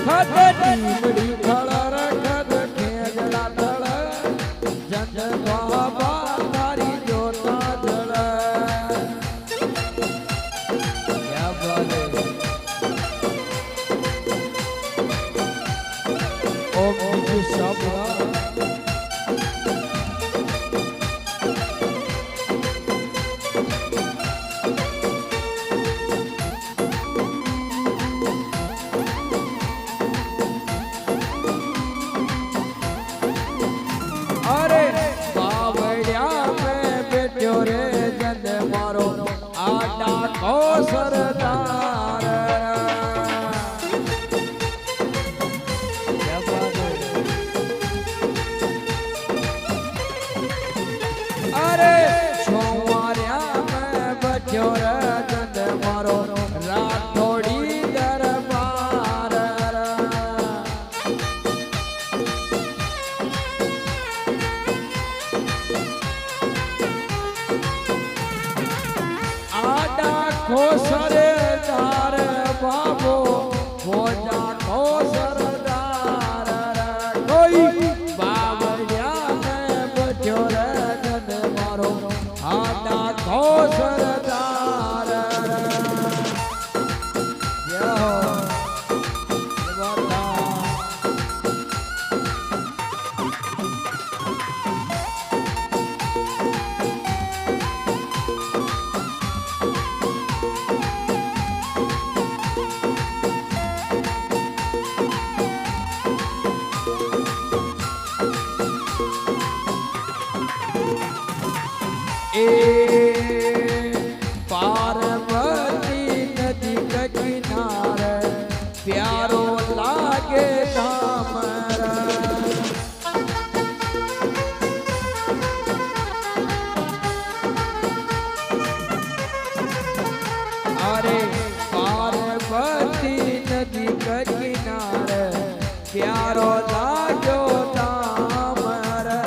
खदनी बड़ी खड़ा रखद खेजला तड़ जंज बाबा तारी जोता जड़ क्या बात है ओ मुझे सब सरदार अरे छोवारिया में बच्चो रंद मारो राठौड़ी दरबार आडा खो सरदार बाबो भोजा खो सरदार कोई बाबरिया में बच्चो रंद मारो आडा खो सरदार पार्वती नदी के किनारे प्यारो लागे धामरा अरे पार्वती नदी के किनारे प्यारो लागो धामरा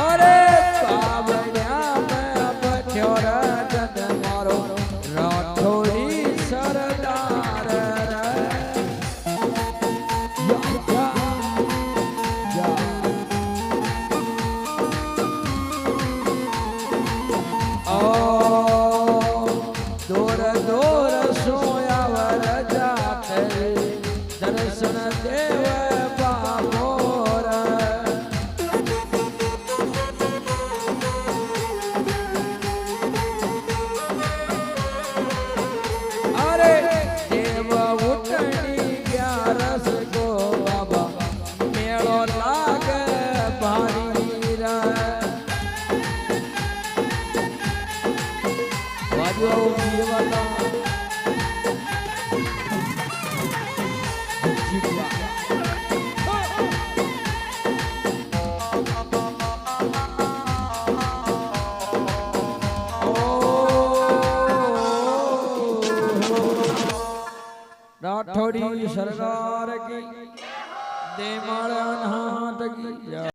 अरे बाबरिया में बच्चो रंद मारो राठौड़ी सरदार दूर दूर सोया वर जाते दर्शन देव बाबोर अरे देव उठनी ग्यारस को बाबा मेलो लाग भारी रे बाजू ये वाला राठौड़ी सरदार की दे मारा हाथ की